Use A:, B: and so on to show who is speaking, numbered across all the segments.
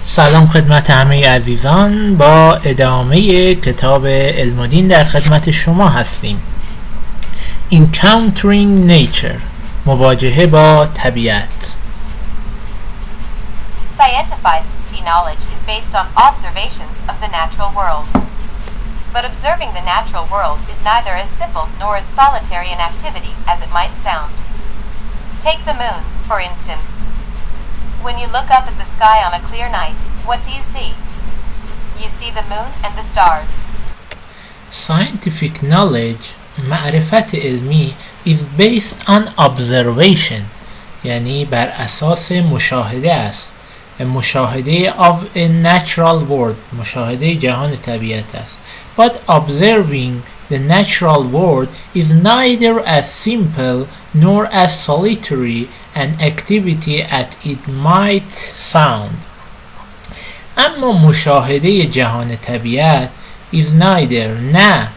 A: سلام خدمت همه عزیزان. با ادامه کتاب علم و دین در خدمت شما هستیم. Encountering Nature، مواجهه با طبیعت.
B: Scientified knowledge is based on observations of the natural world. But observing the natural world is neither as simple nor as solitary an activity as it might sound. Take the moon, for instance. When you look up at the sky on a clear night, what do you see? You see the moon and the stars.
A: Scientific knowledge، معرفت علمی، is based on observation، یعنی بر اساس مشاهده است. مشاهده of a natural world، مشاهده جهان طبیعت است. But observing the natural world is neither as simple nor as solitary an activity as it might sound. اما مشاهده جهان طبیعت is neither، نه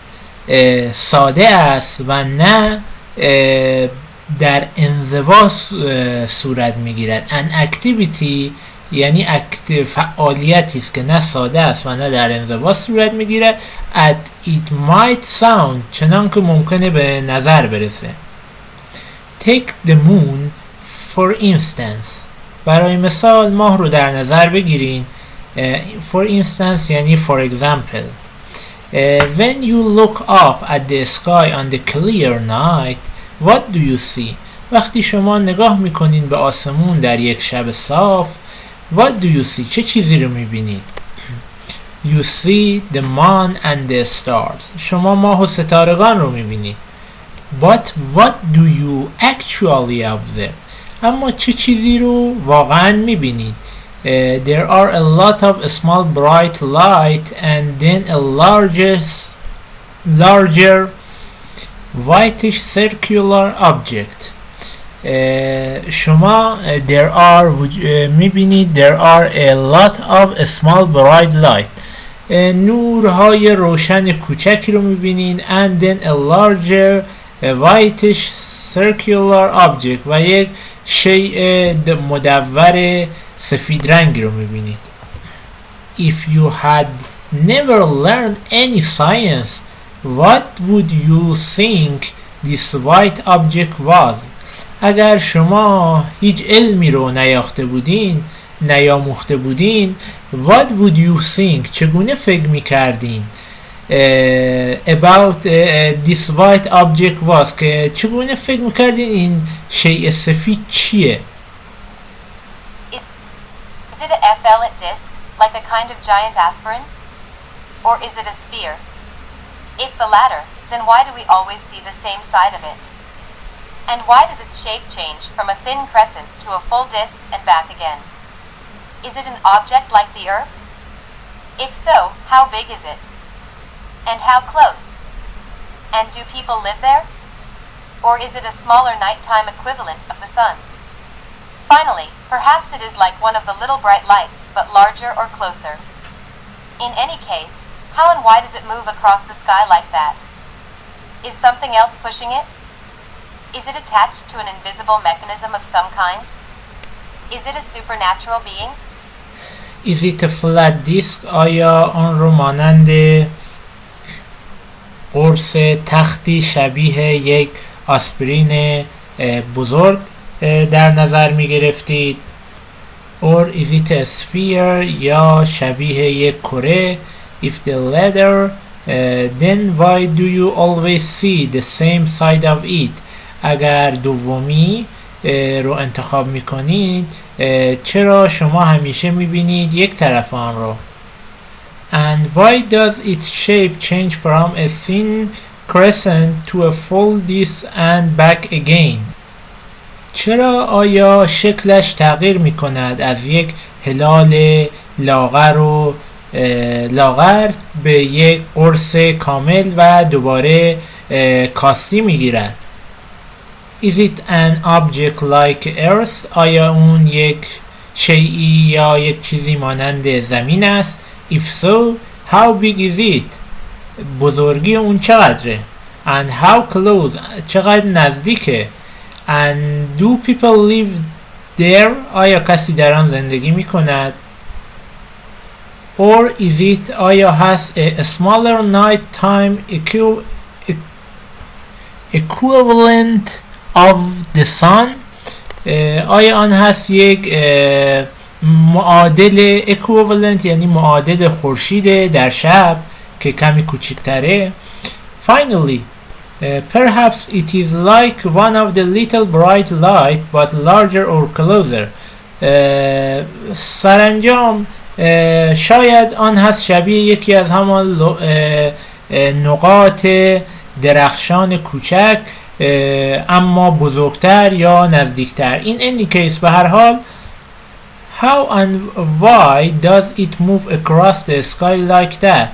A: ساده است و نه در انزوا صورت میگیرد. an activity یعنی فعالیتی است که نه ساده است و نه در انزوا صورت میگیرد. as it might sound، چنان که ممکنه به نظر برسه. take the moon for instance، برای مثال ماه رو در نظر بگیرین. for instance یعنی for example. when you look up at the sky on the clear night, what do you see؟ وقتی شما نگاه میکنین به آسمون در یک شب صاف، what do you see؟ چه چیزی رو میبینید؟ you see the moon and the stars، شما ماه و ستارگان رو میبینید. but what do you actually observe؟ اما چه چیزی رو واقعا میبینید؟ there are a lot of small bright light and then a larger whitish circular object. شما there are میبینید there are a lot of small bright light، نورهای روشن کوچکی رو میبینید. and then a larger whitish circular object، و یک شیء مدور سفید رنگی رو میبینید. if you had never learned any science, what would you think this white object was؟ اگر شما هیچ علمی رو نیاموخته بودین what would you think، چگونه فکر میکردین about this white object was، که چگونه فکر میکردین این شیء سفید چیه؟
B: Is it a F-L-ate disc, like a kind of giant aspirin? Or is it a sphere? If the latter, then why do we always see the same side of it? And why does its shape change from a thin crescent to a full disc and back again? Is it an object like the Earth? If so, how big is it? And how close? And do people live there? Or is it a smaller nighttime equivalent of the sun? Finally, perhaps it is like one of the little bright lights, but larger or closer. In any case, how and why does it move across the sky like that? Is something else pushing it? Is it attached to an invisible mechanism of some kind? Is it a supernatural being?
A: Is it a flat disk؟ آیا آن رو مانند قرص تختی شبیه یک آسپرین بزرگ در نظر می گرفتید؟ or is it a sphere، یا شبیه یک کره؟ if the latter, then why do you always see the same side of it؟ اگر دومی رو انتخاب می کنید، چرا شما همیشه می بینید یک طرف آن رو؟ and why does its shape change from a thin crescent to a full disc and back again؟ چرا آیا شکلش تغییر می کند از یک هلال لاغر به یک قرص کامل و دوباره کاستی می گیرد؟ Is it an object like Earth؟ آیا اون یک شیئی یا یک چیزی مانند زمین است؟ If so, how big is it؟ بزرگی اون چقدره؟ And how close؟ چقدر نزدیکه؟ And do people live there؟ آیا کسی در آن زندگی می کند؟ or is it آیا هست a smaller night time equivalent of the sun آیا آن هست یک معادل equivalent یعنی معادل خورشید در شب که کمی کوچکتره. Finally perhaps it is like one of the little bright light but larger or closer. سرانجام شاید آن هست شبیه یکی از همان نقاط درخشان کوچک اما بزرگتر یا نزدیکتر. In any case به هر حال how and why does it move across the sky like that؟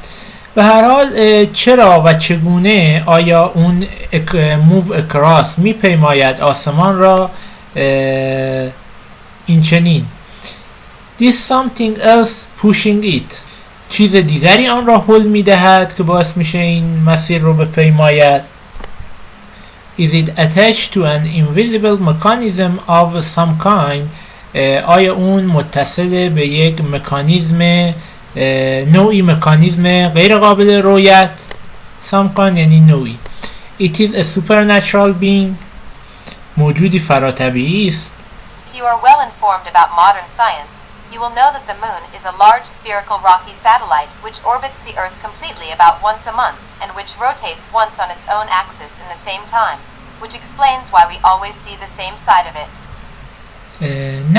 A: به هر حال چرا و چگونه آیا اون move across میپیماید آسمان را این چنین. This something else pushing it چیز دیگری آن را هل میدهد که باعث میشه این مسیر رو بپیماید. Is it attached to an invisible mechanism of some kind؟ آیا اون متصل به یک مکانیزم نوعی مکانیزم غیر قابل رؤیت؟ some kind یعنی نوعی. It is a supernatural being موجودی فراتبیعی است.
B: If you are well informed about modern science, you will know that the moon is a large spherical rocky satellite which orbits the Earth completely about once a month and which rotates once on its own axis in the same time, which explains why we always see the same side of it.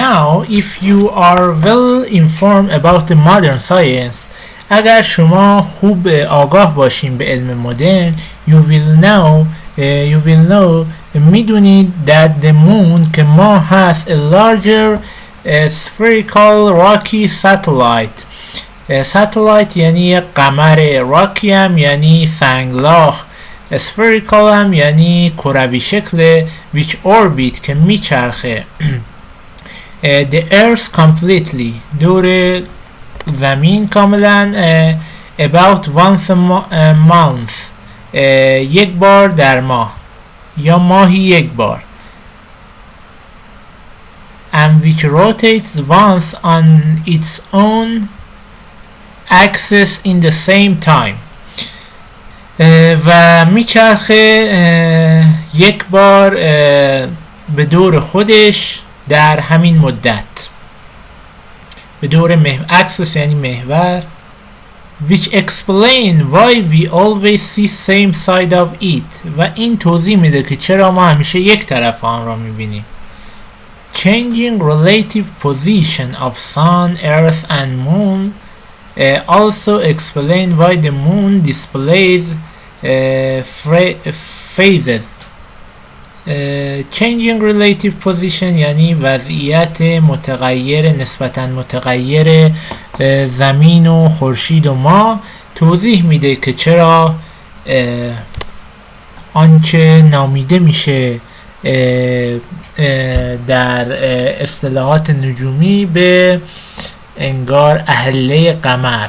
A: Now, if you are well informed about the modern science, اگر شما خوب آگاه باشین به علم مدرن, you will know میدونید that the moon که ماه هست a larger spherical rocky satellite. satellite یعنی قمر, rocky هم یعنی سنگلاخ, spherical هم یعنی کروی شکل, which orbit که میچرخه the earth completely دور زمین کاملا about once a month یک بار در ماه یا ماهی یک بار and which rotates once on its own axis in the same time و میچرخه یک بار به دور خودش در همین مدت به دور axis یعنی محور which explain why we always see same side of it و این توضیح میده که چرا ما همیشه یک طرف آن را میبینیم. Changing relative position of sun, earth and moon also explain why the moon displays phases. Changing relative position یعنی وضعیت متغیر نسبتاً متغیر زمین و خورشید و ماه توضیح میده که چرا آنچه نامیده میشه در اصطلاحات نجومی به انگار اهله قمر.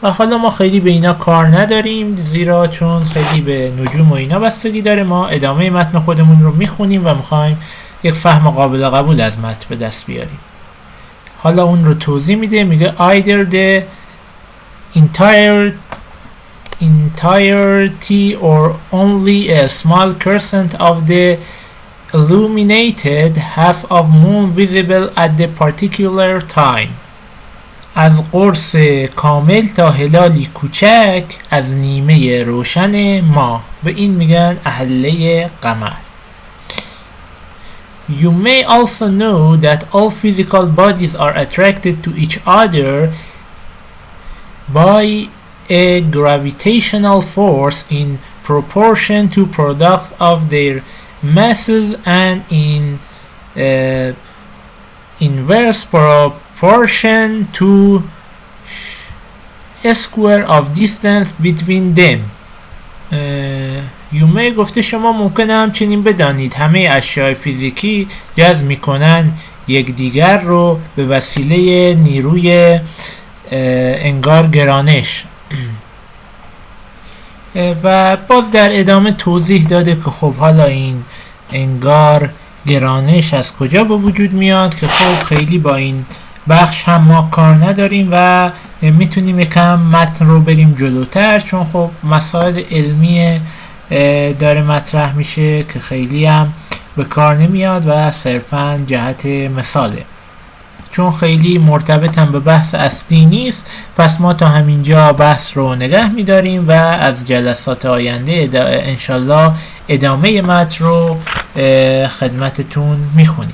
A: و حالا ما خیلی به اینا کار نداریم زیرا چون خیلی به نجوم و اینا بستگی داره. ما ادامه متن خودمون رو میخونیم و میخوایم یک فهم قابل قبول از متن به دست بیاریم. حالا اون رو توضیح میده, میگه either the entirety or only a small percent of the illuminated half of moon visible at the particular time. از قرص کامل تا هلالی کوچک از نیمه روشن ماه به این میگن اهله قمر. You may also know that all physical bodies are attracted to each other by a gravitational force in proportion to product of their masses and in inverse proportion to square of distance between them. یومه گفته شما ممکنه همچنین بدانید همه اشیاء فیزیکی جذب میکنن یکدیگر رو به وسیله نیروی انگار گرانش. و باز در ادامه توضیح داده که خب حالا این انگار گرانش از کجا به وجود میاد که خب خیلی با این بخش هم ما کار نداریم و میتونیم یکم متن رو بریم جلوتر، چون خب مسائل علمی داره مطرح میشه که خیلی هم به کار نمیاد و صرفا جهت مثاله، چون خیلی مرتبط هم به بحث اصلی نیست. پس ما تا همینجا بحث رو نگه میداریم و از جلسات آینده انشالله ادامه متن رو خدمتتون میخونیم.